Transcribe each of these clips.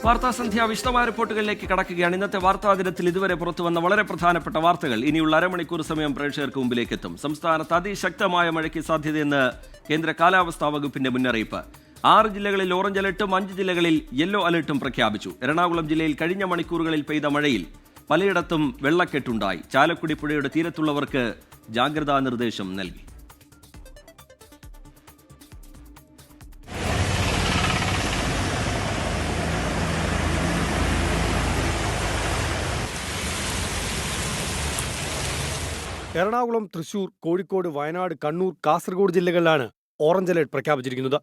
വാർത്താസന്ധ്യ വിശദമായ റിപ്പോർട്ടുകളിലേക്ക് കടക്കുകയാണ്. ഇന്നത്തെ വാർത്താ ദിനത്തിൽ ഇതുവരെ പുറത്തുവന്ന വളരെ പ്രധാനപ്പെട്ട വാർത്തകൾ ഇനിയുള്ള അരമണിക്കൂർ സമയം പ്രേക്ഷകർക്ക് മുമ്പിലേക്ക് എത്തും. സംസ്ഥാനത്ത് അതിശക്തമായ മഴയ്ക്ക് സാധ്യതയെന്ന് കേന്ദ്ര കാലാവസ്ഥാ വകുപ്പിന്റെ മുന്നറിയിപ്പ്. 6 ജില്ലകളിൽ ഓറഞ്ച് അലർട്ടും 5 ജില്ലകളിൽ യെല്ലോ അലർട്ടും പ്രഖ്യാപിച്ചു. എറണാകുളം ജില്ലയിൽ കഴിഞ്ഞ മണിക്കൂറുകളിൽ പെയ്ത മഴയിൽ പലയിടത്തും വെള്ളക്കെട്ടുണ്ടായി. ചാലക്കുടി പുഴയുടെ തീരത്തുള്ളവർക്ക് ജാഗ്രതാ നിർദ്ദേശം നൽകി. എറണാകുളം, തൃശൂർ, കോഴിക്കോട്, വയനാട്, കണ്ണൂർ, കാസർഗോഡ് ജില്ലകളിലാണ് ഓറഞ്ച് അലർട്ട് പ്രഖ്യാപിച്ചിരിക്കുന്നത്.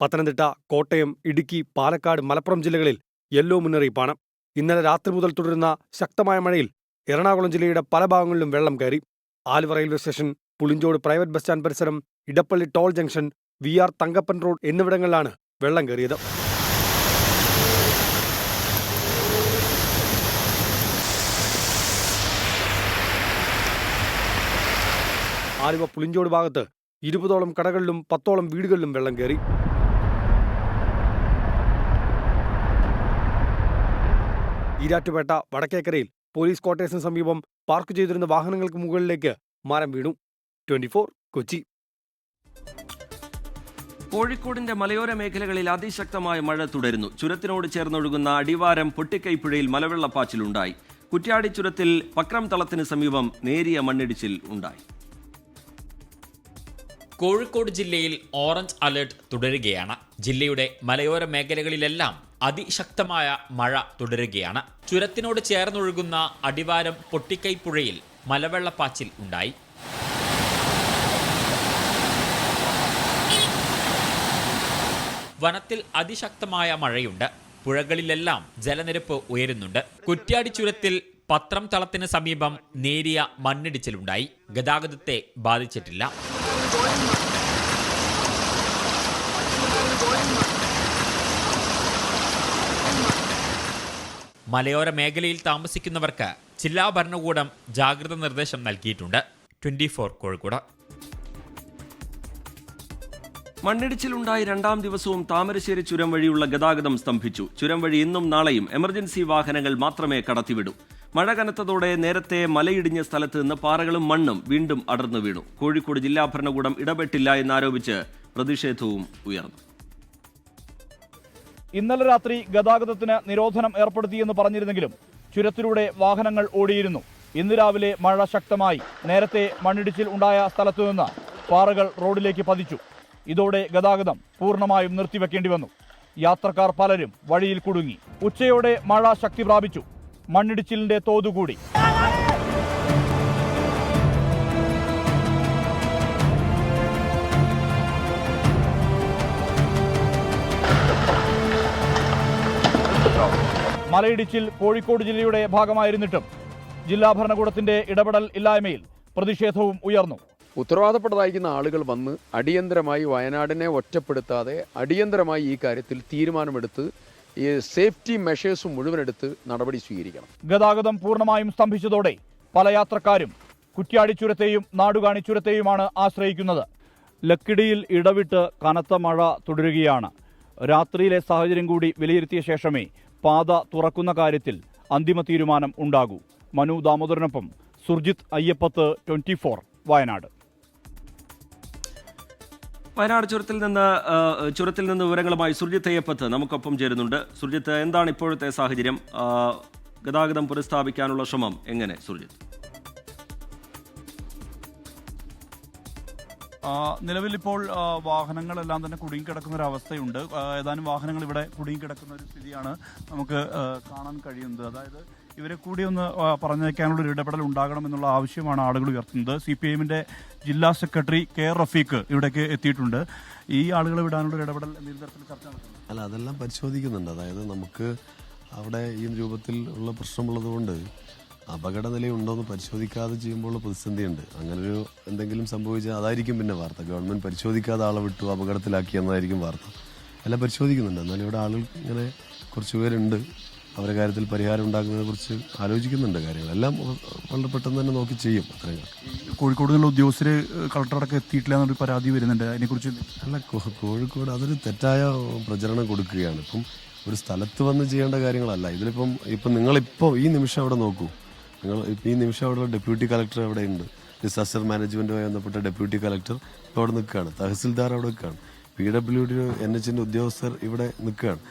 പത്തനംതിട്ട, കോട്ടയം, ഇടുക്കി, പാലക്കാട്, മലപ്പുറം ജില്ലകളിൽ യെല്ലോ മുന്നറിയിപ്പാണ്. ഇന്നലെ രാത്രി മുതൽ തുടരുന്ന ശക്തമായ മഴയിൽ എറണാകുളം ജില്ലയുടെ പല ഭാഗങ്ങളിലും വെള്ളം കയറി. Aluva railway station, Pulinchode private bus stand പരിസരം, Edappally toll junction, VR Thankappan road എന്നിവിടങ്ങളിലാണ് വെള്ളം കയറിയത്. ആലുവ പുളിഞ്ചോട് ഭാഗത്ത് 20ഓളം കടകളിലും 10ഓളം വീടുകളിലും വെള്ളം കയറി. ഈരാറ്റുപേട്ട വടക്കേക്കരയിൽ പോലീസ് ക്വാർട്ടേഴ്സിന് സമീപം പാർക്ക് ചെയ്തിരുന്ന വാഹനങ്ങൾക്ക് മുകളിലേക്ക് മരം വീണു. 24 കൊച്ചി. കോഴിക്കോടിന്റെ മലയോര മേഖലകളിൽ അതിശക്തമായ മഴ തുടരുന്നു. ചുരത്തിനോട് ചേർന്നൊഴുകുന്ന അടിവാരം പൊട്ടിക്കൈപ്പുഴയിൽ മലവെള്ളപ്പാച്ചിലുണ്ടായി. കുറ്റ്യാടി ചുരത്തിൽ പക്രം തളത്തിന് സമീപം നേരിയ മണ്ണിടിച്ചിൽ ഉണ്ടായി. കോഴിക്കോട് ജില്ലയിൽ ഓറഞ്ച് അലർട്ട് തുടരുകയാണ്. ജില്ലയുടെ മലയോര മേഖലകളിലെല്ലാം അതിശക്തമായ മഴ തുടരുകയാണ്. ചുരത്തിനോട് ചേർന്നൊഴുകുന്ന അടിവാരം പൊട്ടിക്കൈപ്പുഴയിൽ മലവെള്ളപ്പാച്ചിൽ ഉണ്ടായി. വനത്തിൽ അതിശക്തമായ മഴയുണ്ട്. പുഴകളിലെല്ലാം ജലനിരപ്പ് ഉയരുന്നുണ്ട്. കുറ്റ്യാടി ചുരത്തിൽ പത്രം തളത്തിന് സമീപം നേരിയ മണ്ണിടിച്ചിലുണ്ടായി. ഗതാഗതത്തെ ബാധിച്ചിട്ടില്ല. മലയോര മേഖലയിൽ താമസിക്കുന്നവർക്ക് ജില്ലാ ഭരണകൂടം ജാഗ്രതാ നിർദ്ദേശം നൽകിയിട്ടുണ്ട്. 24 കോഴിക്കോട്. മണ്ണിടിച്ചിലുണ്ടായി 2ാം ദിവസവും താമരശ്ശേരി ചുരം വഴിയുള്ള ഗതാഗതം സ്തംഭിച്ചു. ചുരം വഴി ഇന്നും നാളെയും എമർജൻസി വാഹനങ്ങൾ മാത്രമേ കടത്തിവിടൂ. മഴ കനത്തതോടെ നേരത്തെ മലയിടിഞ്ഞ സ്ഥലത്ത് നിന്ന് പാറകളും മണ്ണും വീണ്ടും അടർന്നു വീണു. കോഴിക്കോട് ജില്ലാ ഭരണകൂടം ഇടപെട്ടില്ല എന്നാരോപിച്ച് പ്രതിഷേധവും ഉയർന്നു. ഇന്നലെ രാത്രി ഗതാഗതത്തിന് നിരോധനം ഏർപ്പെടുത്തിയെന്ന് പറഞ്ഞിരുന്നെങ്കിലും ചുരത്തിലൂടെ വാഹനങ്ങൾ ഓടിയിരുന്നു. ഇന്ന് രാവിലെ മഴ ശക്തമായി. നേരത്തെ മണ്ണിടിച്ചിൽ ഉണ്ടായ സ്ഥലത്തുനിന്ന് പാറകൾ റോഡിലേക്ക് പതിച്ചു. ഇതോടെ ഗതാഗതം പൂർണ്ണമായും നിർത്തിവെക്കേണ്ടി വന്നു. യാത്രക്കാർ പലരും വഴിയിൽ കുടുങ്ങി. ഉച്ചയോടെ മഴ ശക്തി പ്രാപിച്ചു. മണ്ണിടിച്ചിലിന്റെ തോതുകൂടി. മലയിടിച്ചിൽ കോഴിക്കോട് ജില്ലയുടെ ഭാഗമായിരുന്നിട്ടും ജില്ലാ ഭരണകൂടത്തിന്റെ ഇടപെടൽ ഇല്ലായ്മയിൽ പ്രതിഷേധവും ഉയർന്നു. ഉത്തരവാദപ്പെട്ടതായിരിക്കുന്ന ആളുകൾ വന്ന് അടിയന്തരമായി വയനാടിനെ ഒറ്റപ്പെടുത്താതെ അടിയന്തരമായി ഈ കാര്യത്തിൽ തീരുമാനമെടുത്ത് ഈ സേഫ്റ്റി മെഷേഴ്സ് മുഴുവനെടുത്ത് നടപടി സ്വീകരിക്കണം. ഗതാഗതം പൂർണ്ണമായും സ്തംഭിച്ചതോടെ പല യാത്രക്കാരും കുറ്റ്യാടി ചുരത്തെയും നാടുകാണി ചുരത്തെയുമാണ് ആശ്രയിക്കുന്നത്. ലക്കിടിയിൽ ഇടവിട്ട് കനത്ത മഴ തുടരുകയാണ്. രാത്രിയിലെ സാഹചര്യം കൂടി വിലയിരുത്തിയ ശേഷമേ പാത തുറക്കുന്ന കാര്യത്തിൽ അന്തിമ തീരുമാനം ഉണ്ടാകൂ. മനു ദാമോദരനൊപ്പം സുർജിത് അയ്യപ്പത്ത്, 24 വയനാട്. വയനാട് ചുരത്തിൽ നിന്ന് വിവരങ്ങളുമായി സുർജിത്ത് അയ്യപ്പത്ത് നമുക്കൊപ്പം ചേരുന്നുണ്ട്. സുർജിത്ത്, എന്താണ് ഇപ്പോഴത്തെ സാഹചര്യം? ഗതാഗതം പുനഃസ്ഥാപിക്കാനുള്ള ശ്രമം എങ്ങനെ സുർജിത്ത്? നിലവിലിപ്പോൾ വാഹനങ്ങളെല്ലാം തന്നെ കുടുങ്ങിക്കിടക്കുന്ന ഒരു അവസ്ഥയുണ്ട്. ഏതാനും വാഹനങ്ങൾ ഇവിടെ കുടുങ്ങിക്കിടക്കുന്ന ഒരു സ്ഥിതിയാണ് നമുക്ക് കാണാൻ കഴിയുന്നത്. അതായത് ഇവരെ കൂടി ഒന്ന് പറഞ്ഞേക്കാനുള്ള ഒരു ഇടപെടൽ ഉണ്ടാകണമെന്നുള്ള ആവശ്യമാണ് ആളുകൾ ഉയർത്തുന്നത്. CPIMന്റെ ജില്ലാ സെക്രട്ടറി K റഫീഖ് ഇവിടേക്ക് എത്തിയിട്ടുണ്ട്. ഈ ആളുകളെ വിടാനുള്ള ഒരു ഇടപെടൽ എന്തെങ്കിലും തരത്തിൽ ചർച്ച നടത്തുന്നു? അല്ല, അതെല്ലാം പരിശോധിക്കുന്നുണ്ട്. അതായത് നമുക്ക് അവിടെ ഈ രൂപത്തിൽ ഉള്ള പ്രശ്നമുള്ളതുകൊണ്ട് അപകടനിലയുണ്ടോയെന്ന് പരിശോധിക്കാതെ ചെയ്യുമ്പോൾ പ്രതിസന്ധിയുണ്ട്. അങ്ങനൊരു എന്തെങ്കിലും സംഭവിച്ചാൽ അതായിരിക്കും പിന്നെ വാർത്ത. ഗവൺമെൻറ് പരിശോധിക്കാതെ ആളെ വിട്ടു അപകടത്തിലാക്കി എന്നതായിരിക്കും വാർത്ത. എല്ലാം പരിശോധിക്കുന്നുണ്ട്. എന്നാലും ഇവിടെ ആളുകൾ ഇങ്ങനെ കുറച്ച് പേരുണ്ട്. അവരുടെ കാര്യത്തിൽ പരിഹാരം ഉണ്ടാക്കുന്നതിനെ കുറിച്ച് ആലോചിക്കുന്നുണ്ട്. കാര്യങ്ങളെല്ലാം വളരെ പെട്ടെന്ന് തന്നെ നോക്കി ചെയ്യും. അത്രയും കോഴിക്കോട് നിന്നുള്ള ഉദ്യോഗസ്ഥര് കളക്ടറടക്കം എത്തിയിട്ടില്ല എന്നൊരു പരാതി വരുന്നുണ്ട്. അതിനെക്കുറിച്ച് അല്ല, കോഴിക്കോട് അതൊരു തെറ്റായ പ്രചരണം കൊടുക്കുകയാണ്. ഇപ്പം ഒരു സ്ഥലത്ത് വന്ന് ചെയ്യേണ്ട കാര്യങ്ങളല്ല. ഇപ്പം നിങ്ങളിപ്പോൾ ഈ നിമിഷം അവിടെ നോക്കൂ. നിങ്ങൾ ഈ നിമിഷം അവിടെ ഡെപ്യൂട്ടി കളക്ടർ അവിടെ ഉണ്ട്. ഡിസാസ്റ്റർ മാനേജ്മെൻറ്റുമായി ബന്ധപ്പെട്ട ഡെപ്യൂട്ടി കളക്ടർ ഇപ്പോൾ അവിടെ നിൽക്കുകയാണ്. തഹസിൽദാർ അവിടെ നിൽക്കുകയാണ്. PWD NHന്റെ ഉദ്യോഗസ്ഥർ ഇവിടെ നിൽക്കുകയാണ്.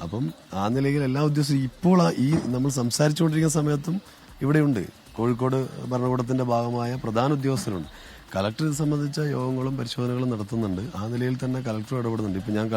അപ്പം ആ നിലയിൽ എല്ലാ ഉദ്യോഗസ്ഥരും ഇപ്പോൾ ഈ നമ്മൾ സംസാരിച്ചുകൊണ്ടിരിക്കുന്ന സമയത്തും ഇവിടെയുണ്ട്. കോഴിക്കോട് ഭരണകൂടത്തിൻ്റെ ഭാഗമായ പ്രധാന ഉദ്യോഗസ്ഥരുണ്ട്. കളക്ടർ ഇത് സംബന്ധിച്ച യോഗങ്ങളും പരിശോധനകളും നടത്തുന്നുണ്ട്. ആ നിലയിൽ തന്നെ കളക്ടർ ഇടപെടുന്നുണ്ട്. ഇപ്പം ഞാൻ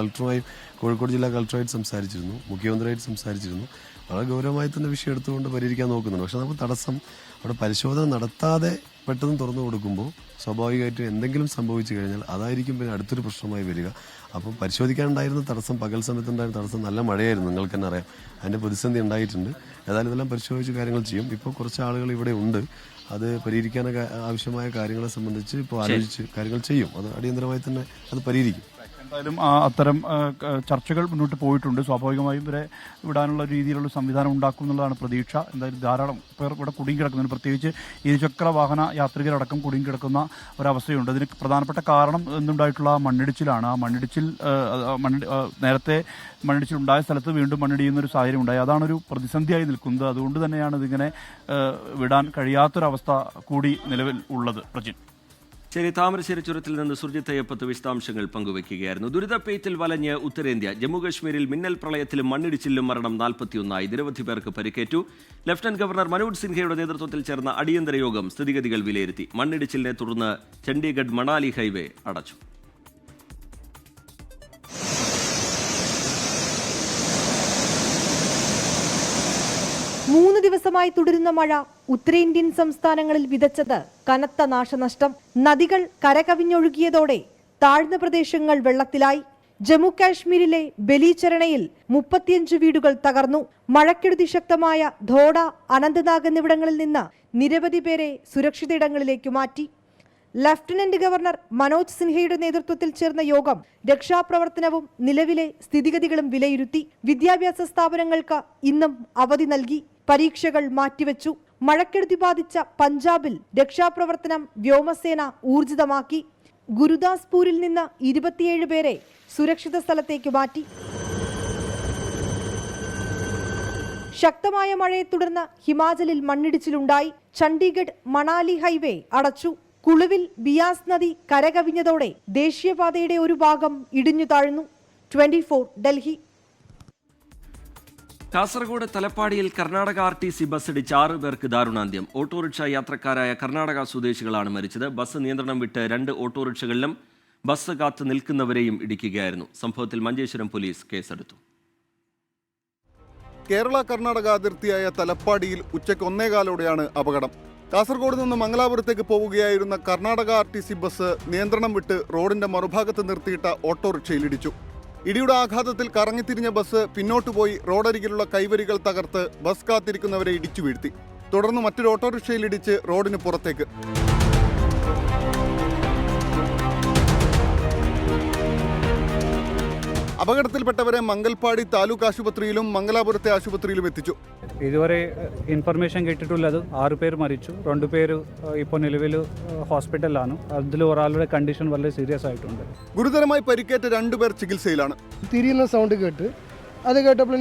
കോഴിക്കോട് ജില്ലാ കളക്ടറായിട്ട് സംസാരിച്ചിരുന്നു, മുഖ്യമന്ത്രിയായിട്ട് സംസാരിച്ചിരുന്നു. വളരെ ഗൗരവമായി തന്നെ വിഷയം എടുത്തുകൊണ്ട് പരിഹരിക്കാൻ നോക്കുന്നുണ്ട്. പക്ഷെ നമുക്ക് തടസ്സം അവിടെ പരിശോധന നടത്താതെ പെട്ടെന്ന് തുറന്നു കൊടുക്കുമ്പോൾ സ്വാഭാവികമായിട്ടും എന്തെങ്കിലും സംഭവിച്ചു കഴിഞ്ഞാൽ അതായിരിക്കും പിന്നെ അടുത്തൊരു പ്രശ്നമായി വരിക. അപ്പം പരിശോധിക്കാനുണ്ടായിരുന്ന തടസ്സം, പകൽ സമയത്തുണ്ടായിരുന്ന തടസ്സം നല്ല മഴയായിരുന്നു, നിങ്ങൾക്ക് തന്നെ അറിയാം. അതിൻ്റെ പ്രതിസന്ധി ഉണ്ടായിട്ടുണ്ട്. ഏതായാലും ഇതെല്ലാം പരിശോധിച്ച് കാര്യങ്ങൾ ചെയ്യും. ഇപ്പോൾ കുറച്ച് ആളുകൾ ഇവിടെ ഉണ്ട്. അത് പരിഹരിക്കാനൊക്കെ ആവശ്യമായ കാര്യങ്ങളെ സംബന്ധിച്ച് ഇപ്പോൾ ആലോചിച്ച് കാര്യങ്ങൾ ചെയ്യും. അത് അടിയന്തരമായി തന്നെ അത് പരിഹരിക്കും. എന്തായാലും അത്തരം ചർച്ചകൾ മുന്നോട്ട് പോയിട്ടുണ്ട്. സ്വാഭാവികമായും ഇവരെ വിടാനുള്ള രീതിയിലുള്ള സംവിധാനം ഉണ്ടാക്കും എന്നുള്ളതാണ് പ്രതീക്ഷ. എന്തായാലും ധാരാളം പേർ ഇവിടെ കുടുങ്ങിക്കിടക്കുന്നുണ്ട്. പ്രത്യേകിച്ച് ഇരുചക്ര വാഹന യാത്രികരടക്കം കുടുങ്ങിക്കിടക്കുന്ന ഒരവസ്ഥയുണ്ട്. അതിന് പ്രധാനപ്പെട്ട കാരണം എന്തുണ്ടായിട്ടുള്ള മണ്ണിടിച്ചിലാണ്. ആ മണ്ണിടിച്ചിൽ നേരത്തെ മണ്ണിടിച്ചിലുണ്ടായ സ്ഥലത്ത് വീണ്ടും മണ്ണിടിയുന്ന ഒരു സാഹചര്യം ഉണ്ടായി. അതാണൊരു പ്രതിസന്ധിയായി നിൽക്കുന്നത്. അതുകൊണ്ട് തന്നെയാണ് ഇതിങ്ങനെ വിടാൻ കഴിയാത്തൊരവസ്ഥ കൂടി നിലവിൽ ഉള്ളത്. പ്രജിൻ. ശരി, താമരശ്ശേരി ചുരത്തിൽ നിന്ന് സുർജിത്ത് അയ്യപ്പത്ത് വിശദാംശങ്ങൾ പങ്കുവയ്ക്കുകയായിരുന്നു. ദുരിതപ്പെയ്ത്തിൽ വലഞ്ഞ് ഉത്തരേന്ത്യ. ജമ്മുകശ്മീരിൽ മിന്നൽ പ്രളയത്തിലും മണ്ണിടിച്ചിലും മരണം 41. നിരവധി പേർക്ക് പരിക്കേറ്റു. ലഫ്റ്റനന്റ് ഗവർണർ മനോജ് സിൻഹയുടെ നേതൃത്വത്തിൽ ചേർന്ന അടിയന്തര യോഗം സ്ഥിതിഗതികൾ വിലയിരുത്തി. മണ്ണിടിച്ചിലിനെ തുടർന്ന് ചണ്ഡീഗഡ് മണാലി ഹൈവേ അടച്ചു. മൂന്ന് ദിവസമായി തുടരുന്ന മഴ ഉത്തരേന്ത്യൻ സംസ്ഥാനങ്ങളിൽ വിതച്ചത് കനത്ത നാശനഷ്ടം. നദികൾ കരകവിഞ്ഞൊഴുകിയതോടെ താഴ്ന്ന പ്രദേശങ്ങൾ വെള്ളത്തിലായി. ജമ്മു കാശ്മീരിലെ ബലിചരണയിൽ 35 വീടുകൾ തകർന്നു. മഴക്കെടുതി ശക്തമായ ധോഡ, അനന്തനാഗ് എന്നിവിടങ്ങളിൽ നിന്ന് നിരവധി പേരെ സുരക്ഷിതയിടങ്ങളിലേക്ക് മാറ്റി. ലഫ്റ്റനന്റ് ഗവർണർ മനോജ് സിൻഹയുടെ നേതൃത്വത്തിൽ ചേർന്ന യോഗം രക്ഷാപ്രവർത്തനവും നിലവിലെ സ്ഥിതിഗതികളും വിലയിരുത്തി. വിദ്യാഭ്യാസ സ്ഥാപനങ്ങൾക്ക് ഇന്നും അവധി നൽകി. പരീക്ഷകൾ മാറ്റിവെച്ചു. മഴക്കെടുതി ബാധിച്ച പഞ്ചാബിൽ രക്ഷാപ്രവർത്തനം വ്യോമസേന ഊർജിതമാക്കി. ഗുരുദാസ്പൂരിൽ നിന്ന് 27 പേരെ സുരക്ഷിത സ്ഥലത്തേക്ക് മാറ്റി. ശക്തമായ മഴയെ തുടർന്ന് ഹിമാചലിൽ മണ്ണിടിച്ചിലുണ്ടായി. ചണ്ഡീഗഡ് മണാലി ഹൈവേ അടച്ചു. കുളുവിൽ ബിയാസ് നദി കരകവിഞ്ഞതോടെ ദേശീയപാതയുടെ ഒരു ഭാഗം ഇടിഞ്ഞു താഴ്ന്നു. 24 ഡൽഹി. കാസർഗോഡ് തലപ്പാടിയിൽ കർണാടക RTC ബസ് ഇടിച്ച് 6 പേർക്ക് ദാരുണാന്ത്യം. ഓട്ടോറിക്ഷ യാത്രക്കാരായ കർണാടക സ്വദേശികളാണ് മരിച്ചത്. ബസ് നിയന്ത്രണം വിട്ട് 2 ഓട്ടോറിക്ഷകളിലും ബസ് കാത്ത് നിൽക്കുന്നവരെയും ഇടിക്കുകയായിരുന്നു. സംഭവത്തിൽ മഞ്ചേശ്വരം പോലീസ് കേസെടുത്തു. കേരള കർണാടക അതിർത്തിയായ തലപ്പാടിയിൽ ഉച്ചയ്ക്ക് 1:15 അപകടം. കാസർഗോഡ് നിന്ന് മംഗലാപുരത്തേക്ക് പോവുകയായിരുന്ന കർണാടക RTC ബസ് നിയന്ത്രണം വിട്ട് റോഡിന്റെ മറുഭാഗത്ത് നിർത്തിയിട്ട ഓട്ടോറിക്ഷയിലിടിച്ചു. ഇടിയുടെ ആഘാതത്തിൽ കറങ്ങിത്തിരിഞ്ഞ ബസ് പിന്നോട്ട് പോയി റോഡരികിലുള്ള കൈവരികൾ തകർത്ത് ബസ് കാത്തിരിക്കുന്നവരെ ഇടിച്ചു വീഴ്ത്തി. തുടർന്ന് മറ്റൊരു ഓട്ടോറിക്ഷയിലിടിച്ച് റോഡിന് പുറത്തേക്ക്. അപകടത്തിൽപ്പെട്ടവരെ മംഗൽപാടി താലൂക്ക് ആശുപത്രിയിലും മംഗലാപുരത്തെ ആശുപത്രിയിലും എത്തിച്ചു. ഇതുവരെ ഇൻഫർമേഷൻ കിട്ടിയിട്ടുള്ളത് 6 പേര് മരിച്ചു. 2 പേര് ഇപ്പോൾ നിലവിൽ ഹോസ്പിറ്റലിലാണ്. അതിൽ ഒരാളുടെ കണ്ടീഷൻ വളരെ സീരിയസ് ആയിട്ടുണ്ട്. ഗുരുതരമായി പരിക്കേറ്റ 2 പേർ ചികിത്സയിലാണ്. തിരിയുന്ന സൗണ്ട് കേട്ട് അത് കേട്ടപ്പോൾ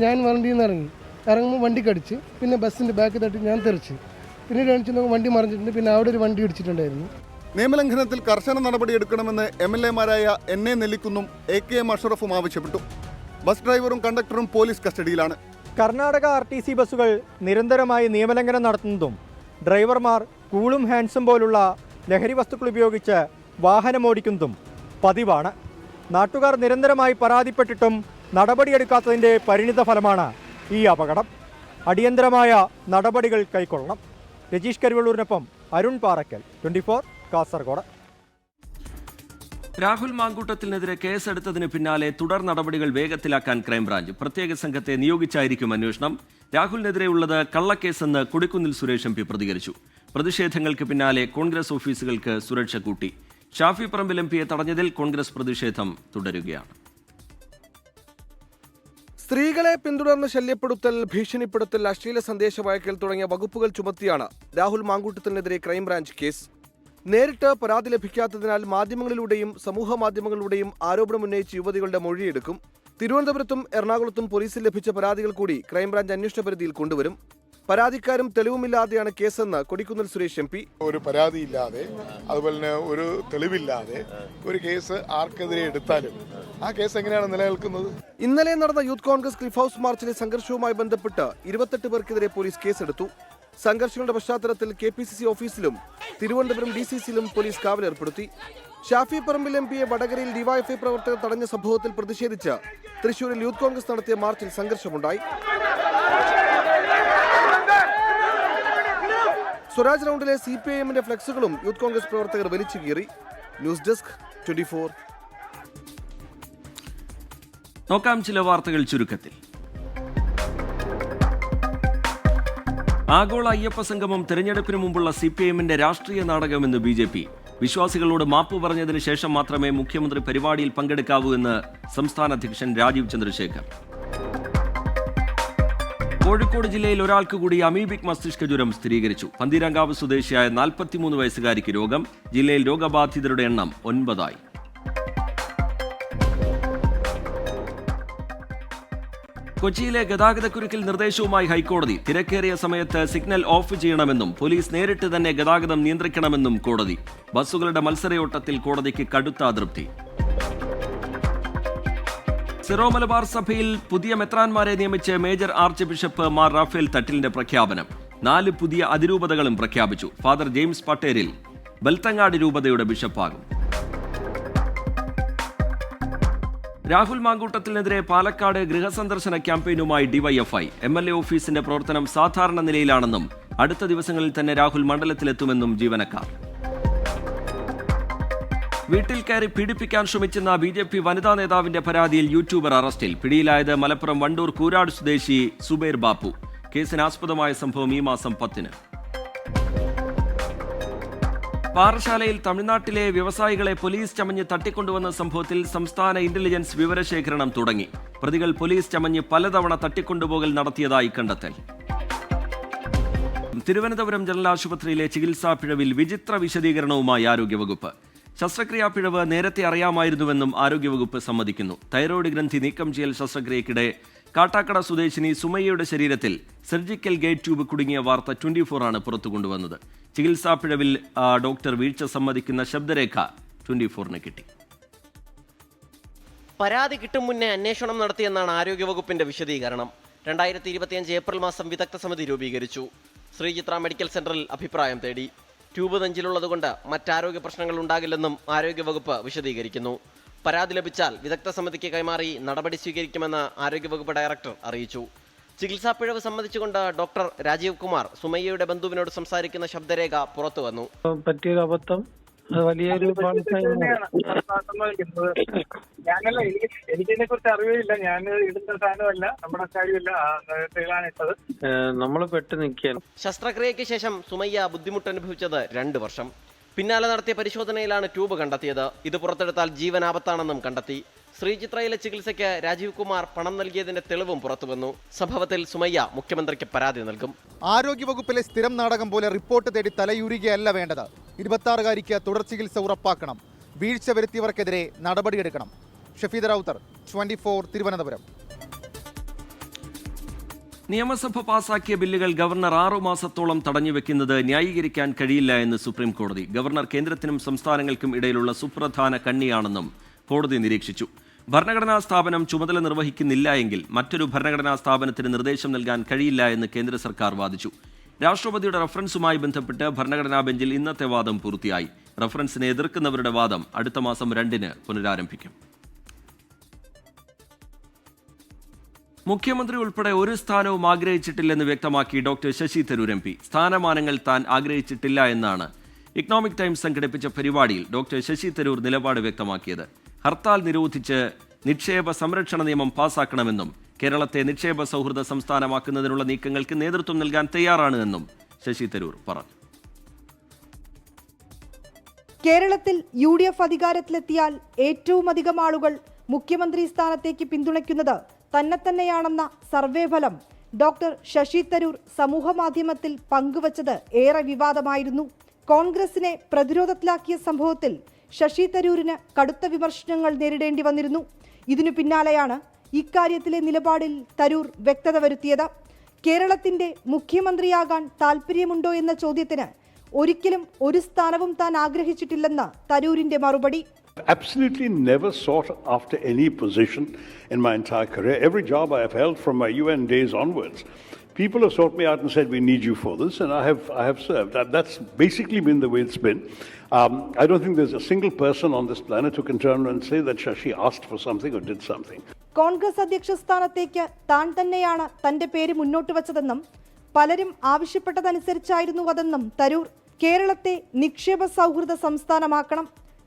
ഞാൻ വണ്ടിയിൽ നിന്ന് ഇറങ്ങുമ്പോൾ വണ്ടി കടിച്ച്, പിന്നെ ബസ്സിൻ്റെ ബാക്ക് തട്ടി ഞാൻ തെറിച്ച്, പിന്നീട് കാണിച്ചു വണ്ടി മറിഞ്ഞിട്ടുണ്ട്. പിന്നെ അവിടെ ഒരു വണ്ടി ഇടിച്ചിട്ടുണ്ടായിരുന്നു. നിയമലംഘനത്തിൽ കർശന നടപടിയെടുക്കണമെന്ന് MLA-മാരായ NA നെല്ലിക്കുന്നും AKM അഷറഫും ആവശ്യപ്പെട്ടു. ബസ് ഡ്രൈവറും കണ്ടക്ടറും പോലീസ് കസ്റ്റഡിയിലാണ്. കർണാടക RTC ബസ്സുകൾ നിരന്തരമായി നിയമലംഘനം നടത്തുന്നതും ഡ്രൈവർമാർ കൂളും ഹാൻഡ്സും പോലുള്ള ലഹരി വസ്തുക്കൾ ഉപയോഗിച്ച് വാഹനമോടിക്കുന്നതും പതിവാണ്. നാട്ടുകാർ നിരന്തരമായി പരാതിപ്പെട്ടിട്ടും നടപടിയെടുക്കാത്തതിൻ്റെ പരിണിത ഫലമാണ് ഈ അപകടം. അടിയന്തരമായ നടപടികൾ കൈക്കൊള്ളണം. രജീഷ് കരുവള്ളൂരിനൊപ്പം അരുൺ പാറക്കൽ, 24 കാസർഗോഡ്. രാഹുൽ മാങ്കൂട്ടത്തിനെതിരെ കേസെടുത്തതിന് പിന്നാലെ തുടർ നടപടികൾ വേഗത്തിലാക്കാൻ ക്രൈംബ്രാഞ്ച് പ്രത്യേക സംഘത്തെ നിയോഗിച്ചായിരിക്കും അന്വേഷണം. രാഹുലിനെതിരെയുള്ളത് കള്ളക്കേസെന്ന് കൊടിക്കുന്നിൽ സുരേഷ് MP പ്രതികരിച്ചു. പ്രതിഷേധങ്ങൾക്ക് പിന്നാലെ കോൺഗ്രസ് ഓഫീസുകൾക്ക് സുരക്ഷ കൂട്ടി. ഷാഫി പറമ്പിൽ MPയെ തടഞ്ഞതിൽ കോൺഗ്രസ് പ്രതിഷേധം തുടരുകയാണ്. സ്ത്രീകളെ പിന്തുടർന്ന് ശല്യപ്പെടുത്തൽ, ഭീഷണിപ്പെടുത്തൽ, അശ്ലീല സന്ദേശം അയക്കൽ തുടങ്ങിയ വകുപ്പുകൾ ചുമത്തിയാണ് രാഹുൽ മാങ്കൂട്ടത്തിനെതിരെ ക്രൈംബ്രാഞ്ച് കേസ്. നേരിട്ട് പരാതി ലഭിക്കാത്തതിനാൽ മാധ്യമങ്ങളിലൂടെയും സമൂഹ മാധ്യമങ്ങളിലൂടെയും ആരോപണമുന്നയിച്ച് യുവതികളുടെ മൊഴിയെടുക്കും. തിരുവനന്തപുരത്തും എറണാകുളത്തും പോലീസിൽ ലഭിച്ച പരാതികൾ കൂടി ക്രൈംബ്രാഞ്ച് അന്വേഷണ പരിധിയിൽ കൊണ്ടുവരും. പരാതിക്കാരും തെളിവുമില്ലാതെയാണ് കേസെന്ന് കൊടിക്കുന്നിൽ സുരേഷ് MP. ഒരു പരാതിയില്ലാതെ അതുപോലെ തന്നെ ഒരു തെളിവില്ലാതെ ഒരു കേസ് ആർക്കെതിരെ എടുത്താലും ആ കേസ് എങ്ങനെയാണ് നിലനിൽക്കുന്നത്? ഇന്നലെ നടന്ന യൂത്ത് കോൺഗ്രസ് ക്ലിഫ് ഹൗസ് മാർച്ചിലെ സംഘർഷവുമായി ബന്ധപ്പെട്ട് 28 പേർക്കെതിരെ പോലീസ് കേസെടുത്തു. സംഘർഷങ്ങളുടെ പശ്ചാത്തലത്തിൽ KPCC ഓഫീസിലും തിരുവനന്തപുരം DCCയിലും പോലീസ് കാവലേർപ്പെടുത്തി. ഷാഫി പറമ്പിൽ MPയെ വടകരയിൽ ഡിവൈഎഫ്ഐ പ്രവർത്തകർ തടഞ്ഞ സംഭവത്തിൽ പ്രതിഷേധിച്ച് തൃശൂരിൽ യൂത്ത് കോൺഗ്രസ് നടത്തിയ മാർച്ചിൽ സംഘർഷമുണ്ടായി. സ്വരാജ് റൗണ്ടിലെ CPIMന്റെ ഫ്ലെക്സുകളും യൂത്ത് കോൺഗ്രസ് പ്രവർത്തകർ വലിച്ചു കീറി. News desk 24. നോക്കാം ചില വാർത്തകൾ ചുരുക്കത്തിൽ. ആഗോള അയ്യപ്പ സംഗമം തെരഞ്ഞെടുപ്പിന് മുമ്പുള്ള CPIMന്റെ രാഷ്ട്രീയ നാടകമെന്ന് BJP. വിശ്വാസികളോട് മാപ്പ് പറഞ്ഞതിന് ശേഷം മാത്രമേ മുഖ്യമന്ത്രി പരിപാടിയിൽ പങ്കെടുക്കാവൂ എന്ന് സംസ്ഥാന അധ്യക്ഷൻ രാജീവ് ചന്ദ്രശേഖർ. കോഴിക്കോട് ജില്ലയിൽ ഒരാൾക്ക് കൂടി അമീബിക് മസ്തിഷ്ക ജ്വരം സ്ഥിരീകരിച്ചു. പന്തീരാങ്കാവ് സ്വദേശിയായ 43 വയസ്സുകാരിക്ക് രോഗം. ജില്ലയിൽ രോഗബാധിതരുടെ എണ്ണം 9. കൊച്ചിയിലെ ഗതാഗതക്കുരുക്കിൽ നിർദ്ദേശവുമായി ഹൈക്കോടതി. തിരക്കേറിയ സമയത്ത് സിഗ്നൽ ഓഫ് ചെയ്യണമെന്നും പോലീസ് നേരിട്ട് തന്നെ ഗതാഗതം നിയന്ത്രിക്കണമെന്നും കോടതി. ബസ്സുകളുടെ മത്സരയോട്ടത്തിൽ കോടതിക്ക് കടുത്ത അതൃപ്തി. സിറോ മലബാർ സഭയിൽ പുതിയ മെത്രാൻമാരെ നിയമിച്ച് major archbishop Mar Raphael തട്ടിലിന്റെ പ്രഖ്യാപനം. 4 പുതിയ അതിരൂപതകളും പ്രഖ്യാപിച്ചു. ഫാദർ ജെയിംസ് പട്ടേരിൽ ബൽത്തങ്ങാട് രൂപതയുടെ ബിഷപ്പാകും. രാഹുൽ മാങ്കൂട്ടത്തിനെതിരെ പാലക്കാട് ഗൃഹസന്ദർശന ക്യാമ്പയിനുമായി DYFI. MLA ഓഫീസിന്റെ പ്രവർത്തനം സാധാരണ നിലയിലാണെന്നും അടുത്ത ദിവസങ്ങളിൽ തന്നെ രാഹുൽ മണ്ഡലത്തിലെത്തുമെന്നും ജീവനക്കാർ. വീട്ടിൽ കയറി പീഡിപ്പിക്കാൻ ശ്രമിച്ചെന്ന BJP വനിതാ നേതാവിന്റെ പരാതിയിൽ യൂട്യൂബർ അറസ്റ്റിൽ. പിടിയിലായത് മലപ്പുറം വണ്ടൂർ കൂരാട് സ്വദേശി സുബൈർ ബാപ്പു. കേസിനാസ്പദമായ സംഭവം ഈ മാസം 10-ന്. പാറശാലയിൽ തമിഴ്നാട്ടിലെ വ്യവസായികളെ പോലീസ് ചമഞ്ഞ് തട്ടിക്കൊണ്ടുവന്ന സംഭവത്തിൽ സംസ്ഥാന ഇന്റലിജൻസ് വിവരശേഖരണം തുടങ്ങി. പ്രതികൾ പോലീസ് ചമഞ്ഞ് പലതവണ തട്ടിക്കൊണ്ടുപോകൽ നടത്തിയതായി കണ്ടെത്തൽ. തിരുവനന്തപുരം ജനറൽ ആശുപത്രിയിലെ ചികിത്സാ പിഴവിൽ വിചിത്ര വിശദീകരണവുമായി ആരോഗ്യവകുപ്പ്. ശസ്ത്രക്രിയാ പിഴവ് നേരത്തെ അറിയാമായിരുന്നുവെന്നും ആരോഗ്യവകുപ്പ് സമ്മതിക്കുന്നു. തൈറോയ്ഡ് ഗ്രന്ഥി നീക്കം ചെയ്യൽ ശസ്ത്രക്രിയയ്ക്കിടെ കാട്ടാക്കട സ്വദേശിനി സുമയ്യയുടെ ശരീരത്തിൽ സർജിക്കൽ ഗേറ്റ് ട്യൂബ് കുടുങ്ങിയ വാർത്ത 24 ആണ് പുറത്തു കൊണ്ടുവന്നത്. ചികിത്സാ പിഴവിൽ ഡോക്ടർ വീഴ്ച സമ്മതിക്കുന്ന ശബ്ദരേഖ 24-ന് കിട്ടി. പരാതി കിട്ടും മുന്നേ അന്വേഷണം നടത്തിയെന്നാണ് ആരോഗ്യവകുപ്പിന്റെ വിശദീകരണം. 2025 ഏപ്രിൽ മാസം വിദഗ്ധ സമിതി രൂപീകരിച്ചു. ശ്രീചിത്ര മെഡിക്കൽ സെന്ററിൽ അഭിപ്രായം തേടി. ട്യൂബ് നെഞ്ചിലുള്ളതുകൊണ്ട് മറ്റാരോഗ്യ പ്രശ്നങ്ങൾ ഉണ്ടാകില്ലെന്നും ആരോഗ്യവകുപ്പ് വിശദീകരിക്കുന്നു. പരാതി ലഭിച്ചാൽ വിദഗ്ധ സമിതിക്ക് കൈമാറി നടപടി സ്വീകരിക്കുമെന്ന് ആരോഗ്യവകുപ്പ് ഡയറക്ടർ അറിയിച്ചു. ചികിത്സാ പിഴവ് സംബന്ധിച്ചുകൊണ്ട് ഡോക്ടർ രാജീവ് കുമാർ സുമയ്യയുടെ ബന്ധുവിനോട് സംസാരിക്കുന്ന ശബ്ദരേഖ പുറത്തു വന്നു. പറ്റിയൊരു അബദ്ധം, വലിയൊരു ഞാനല്ല, എനിക്കിതിനെ കുറിച്ച് അറിവില്ല. ഞാൻ ഇടുന്ന സാധനമല്ല, നമ്മുടെ കാര്യമില്ല, ഇട്ടത്. നമ്മൾ പെട്ട് നിൽക്കുകയാണ്. ശസ്ത്രക്രിയയ്ക്ക് ശേഷം സുമയ്യ ബുദ്ധിമുട്ടനുഭവിച്ചത് 2 വർഷം. പിന്നാലെ നടത്തിയ പരിശോധനയിലാണ് ട്യൂബ് കണ്ടെത്തിയത്. ഇത് പുറത്തെടുത്താൽ ജീവനാപത്താണെന്നും കണ്ടെത്തി. ശ്രീചിത്രയിലെ ചികിത്സയ്ക്ക് രാജീവ് കുമാർ പണം നൽകിയതിന്റെ തെളിവും പുറത്തുവന്നു. സംഭവത്തിൽ സുമയ്യ മുഖ്യമന്ത്രിക്ക് പരാതി നൽകും. ആരോഗ്യവകുപ്പിലെ സ്ഥിരം നാടകം പോലെ റിപ്പോർട്ട് തേടി തലയൂരുകയല്ല വേണ്ടത്. 26-കാരിക്ക് തുടർ ചികിത്സ ഉറപ്പാക്കണം. വീഴ്ച വരുത്തിയവർക്കെതിരെ നടപടിയെടുക്കണം. ഷഫീദ് റൌത്തർ, 24 തിരുവനന്തപുരം. നിയമസഭ പാസാക്കിയ ബില്ലുകൾ ഗവർണർ 6 മാസത്തോളം തടഞ്ഞുവെക്കുന്നത് ന്യായീകരിക്കാൻ കഴിയില്ല എന്ന് സുപ്രീം കോടതി. ഗവർണർ കേന്ദ്രത്തിനും സംസ്ഥാനങ്ങൾക്കും ഇടയിലുള്ള സുപ്രധാന കണ്ണിയാണെന്നും കോടതി നിരീക്ഷിച്ചു. ഭരണഘടനാ സ്ഥാപനം ചുമതല നിർവഹിക്കുന്നില്ല എങ്കിൽ മറ്റൊരു ഭരണഘടനാ സ്ഥാപനത്തിന് നിർദ്ദേശം നൽകാൻ കഴിയില്ല എന്ന് കേന്ദ്ര സർക്കാർ വാദിച്ചു. രാഷ്ട്രപതിയുടെ റഫറൻസുമായി ബന്ധപ്പെട്ട് ഭരണഘടനാ ബെഞ്ചിൽ ഇന്നത്തെ വാദം പൂർത്തിയായി. റഫറൻസിനെ എതിർക്കുന്നവരുടെ വാദം അടുത്ത മാസം 2-ന് പുനരാരംഭിക്കും. മുഖ്യമന്ത്രി ഉൾപ്പെടെ ഒരു സ്ഥാനവും ആഗ്രഹിച്ചിട്ടില്ലെന്ന് വ്യക്തമാക്കി ഡോക്ടർ ശശി തരൂർ MP. സ്ഥാനമാനങ്ങൾ താൻ ആഗ്രഹിച്ചിട്ടില്ല എന്നാണ് ഇക്കണോമിക് ടൈംസ് സംഘടിപ്പിച്ച പരിപാടിയിൽ ഡോക്ടർ ശശി തരൂർ നിലപാട് വ്യക്തമാക്കിയത്. ഹർത്താൽ നിരോധിച്ച് നിക്ഷേപ സംരക്ഷണ നിയമം പാസാക്കണമെന്നും കേരളത്തെ നിക്ഷേപ സൗഹൃദ സംസ്ഥാനമാക്കുന്നതിനുള്ള നീക്കങ്ങൾക്ക് നേതൃത്വം നൽകാൻ തയ്യാറാണ് എന്നും ശശി തരൂർ പറഞ്ഞു. കേരളത്തിൽ UDF അധികാരത്തിലെത്തിയാൽ ഏറ്റവും അധികം ആളുകൾ മുഖ്യമന്ത്രി സ്ഥാനത്തേക്ക് പിന്തുണയ്ക്കുന്നത് തന്നെയാണെന്ന സർവേ ഫലം ഡോക്ടർ ശശി തരൂർ സമൂഹമാധ്യമത്തിൽ പങ്കുവച്ചത് ഏറെ വിവാദമായിരുന്നു. കോൺഗ്രസിനെ പ്രതിരോധത്തിലാക്കിയ സംഭവത്തിൽ ശശി തരൂരിന് കടുത്ത വിമർശനങ്ങൾ നേരിടേണ്ടി വന്നിരുന്നു. ഇതിനു പിന്നാലെയാണ് ഇക്കാര്യത്തിലെ നിലപാടിൽ തരൂർ വ്യക്തത വരുത്തിയത്. കേരളത്തിന്റെ മുഖ്യമന്ത്രിയാകാൻ താൽപ്പര്യമുണ്ടോ എന്ന ചോദ്യത്തിന് ഒരിക്കലും ഒരു സ്ഥാനവും താൻ ആഗ്രഹിച്ചിട്ടില്ലെന്ന് തരൂരിന്റെ മറുപടി. Absolutely never sought after any position in my entire career. Every job I have held from my UN days onwards, people have sought me out and said, we need you for this, and I have served. That's basically been the way it's been. I don't think there's a single person on this planet who can turn around and say that Shashi asked for something or did something. Congress അധ്യക്ഷ സ്ഥാനത്തേക്ക് താൻ തന്നെയാണ് തന്റെ പേര് മുന്നോട്ട് വച്ചതെന്നും പലരും ആവശ്യപ്പെട്ടതനുസരിച്ചായിരുന്നു അതെന്നും തരൂർ. കേരളത്തെ നിക്ഷേപ സൗഹൃദ സംസ്ഥാനമാക്കണം,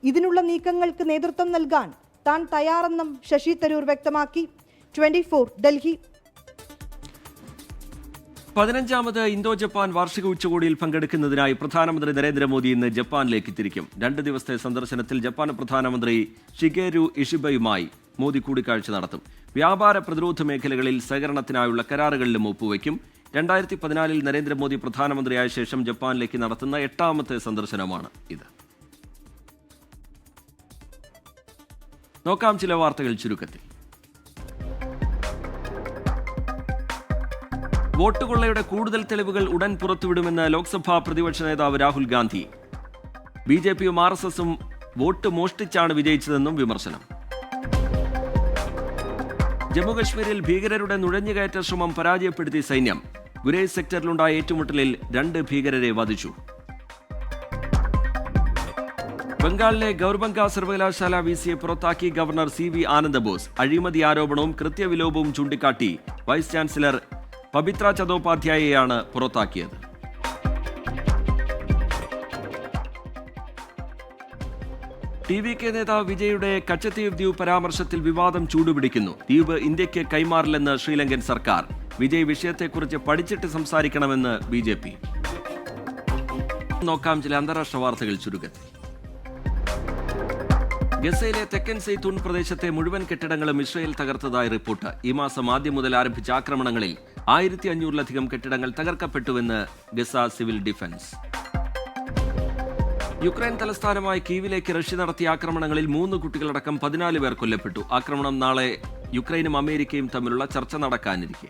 ഇതിനുള്ള നീക്കങ്ങൾക്ക് നേതൃത്വം നൽകാൻ താൻ തയ്യാറെന്നും ശശി തരൂർ വ്യക്തമാക്കി. 24 ഡൽഹി. 15ാമത് ഇന്തോ ജപ്പാൻ വാർഷിക ഉച്ചകോടിയിൽ പങ്കെടുക്കുന്നതിനായി പ്രധാനമന്ത്രി നരേന്ദ്രമോദി ഇന്ന് ജപ്പാനിലേക്ക് തിരിക്കും. 2 ദിവസത്തെ സന്ദർശനത്തിൽ ജപ്പാൻ പ്രധാനമന്ത്രി ഷിഗേരു ഇഷിബയുമായി മോദി കൂടിക്കാഴ്ച നടത്തും. വ്യാപാര പ്രതിരോധ മേഖലകളിൽ സഹകരണത്തിനായുള്ള കരാറുകളിലും ഒപ്പുവയ്ക്കും. 2014 നരേന്ദ്രമോദി പ്രധാനമന്ത്രിയായ ശേഷം ജപ്പാനിലേക്ക് നടത്തുന്ന 8ാമത്തെ സന്ദർശനമാണ് ഇത്. നോക്കാം ചില വാർത്തകൾ ചുരുക്കത്തിൽ. വോട്ടുകൊള്ളയുടെ കൂടുതൽ തെളിവുകൾ ഉടൻ പുറത്തുവിടുമെന്ന് ലോക്സഭാ പ്രതിപക്ഷ നേതാവ് രാഹുൽ ഗാന്ധി. ബിജെപിയും RSSും വോട്ട് മോഷ്ടിച്ചാണ് വിജയിച്ചതെന്നും വിമർശനം. ജമ്മുകശ്മീരിൽ ഭീകരരുടെ നുഴഞ്ഞുകയറ്റ ശ്രമം പരാജയപ്പെടുത്തി സൈന്യം. ഗുരേസ് സെക്ടറിലുണ്ടായ ഏറ്റുമുട്ടലിൽ 2 ഭീകരരെ വധിച്ചു. ബംഗാളിലെ ഗൗർബംഗ സർവകലാശാല VC പുറത്താക്കി ഗവർണർ CV ആനന്ദബോസ്. അഴിമതി ആരോപണവും കൃത്യവിലോപവും ചൂണ്ടിക്കാട്ടി വൈസ് ചാൻസലർ പബിത്ര ചതോപാധ്യായയാണ് പുറത്താക്കിയത്. TVK നേതാവ് വിജയുടെ കച്ചത്തീവ് ദ്വീപ് പരാമർശത്തിൽ വിവാദം ചൂടുപിടിക്കുന്നു. ദ്വീപ് ഇന്ത്യക്ക് കൈമാറില്ലെന്ന് ശ്രീലങ്കൻ സർക്കാർ. വിജയ് വിഷയത്തെക്കുറിച്ച് പഠിച്ചിട്ട് സംസാരിക്കണമെന്ന് BJP. നോക്കാം ചില അന്താരാഷ്ട്ര വാർത്തകൾ ചുരുക്കത്തിൽ. ഗസയിലെ തെക്കൻ സെയ്തൂൺ പ്രദേശത്തെ മുഴുവൻ കെട്ടിടങ്ങളും ഇസ്രയേൽ തകർത്തതായി റിപ്പോർട്ട്. ഈ മാസം ആദ്യം മുതൽ ആരംഭിച്ച ആക്രമണങ്ങളിൽ 1500-ലധികം കെട്ടിടങ്ങൾ തകർക്കപ്പെട്ടുവെന്ന് ഗസ സിവിൽ ഡിഫൻസ്. യുക്രൈൻ തലസ്ഥാനമായ കീവിലേക്ക് റഷ്യ നടത്തിയ ആക്രമണങ്ങളിൽ 3 കുട്ടികളടക്കം 14 പേർ കൊല്ലപ്പെട്ടു. ആക്രമണം നാളെ യുക്രൈനും അമേരിക്കയും തമ്മിലുള്ള ചർച്ച നടക്കാനിരിക്കെ.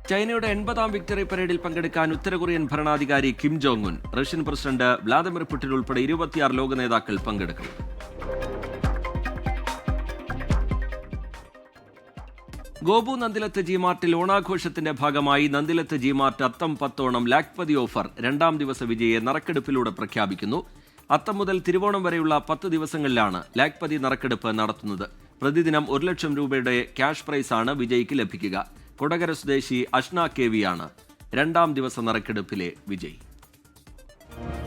ചൈനയുടെ 80ാം വിക്ടറി പരേഡിൽ പങ്കെടുക്കാൻ ഉത്തര കൊറിയൻ ഭരണാധികാരി Kim Jong Un. Russian president Vladimir Putin ഉൾപ്പെടെ 26 ലോക നേതാക്കൾ പങ്കെടുക്കും. ഗോപു നന്ദിലത്ത് ജിമാർട്ടിൽ ഓണാഘോഷത്തിന്റെ ഭാഗമായി നന്ദിലത്ത് ജിമാർട്ട് അത്തം 10 ഓണം ലാഖ്പതി ഓഫർ 2ാം ദിവസ വിജയെ നറുക്കെടുപ്പിലൂടെ പ്രഖ്യാപിക്കുന്നു. അത്തം മുതൽ തിരുവോണം വരെയുള്ള 10 ദിവസങ്ങളിലാണ് ലാഖ്പതി നറുക്കെടുപ്പ് നടത്തുന്നത്. പ്രതിദിനം 1 ലക്ഷം രൂപയുടെ ക്യാഷ് പ്രൈസാണ് വിജയിക്ക് ലഭിക്കുക. കൊടകര സ്വദേശി അഷ്ന KV-യാണ് 2ാം ദിവസ നറുക്കെടുപ്പിലെ വിജയ്.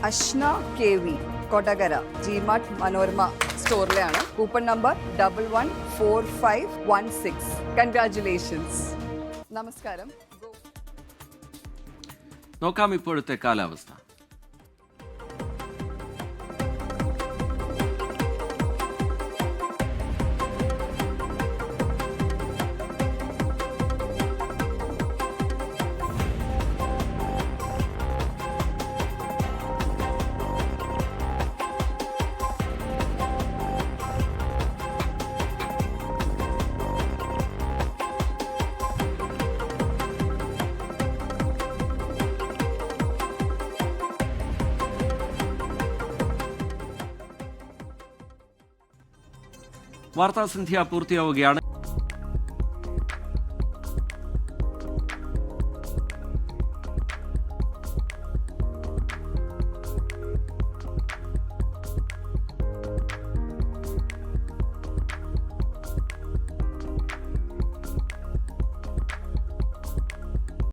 അഷ്ന KV കൊടകര ജിമാർട്ട് മനോരമ സ്റ്റോറിലെയാണ്. Coupon number 114516. കൺഗ്രാറ്റുലേഷൻസ്. നമസ്കാരം. നോക്കാം ഇപ്പോഴത്തെ കാലാവസ്ഥ. വാർത്താസന്ധ്യ പൂർത്തിയാവുകയാണ്.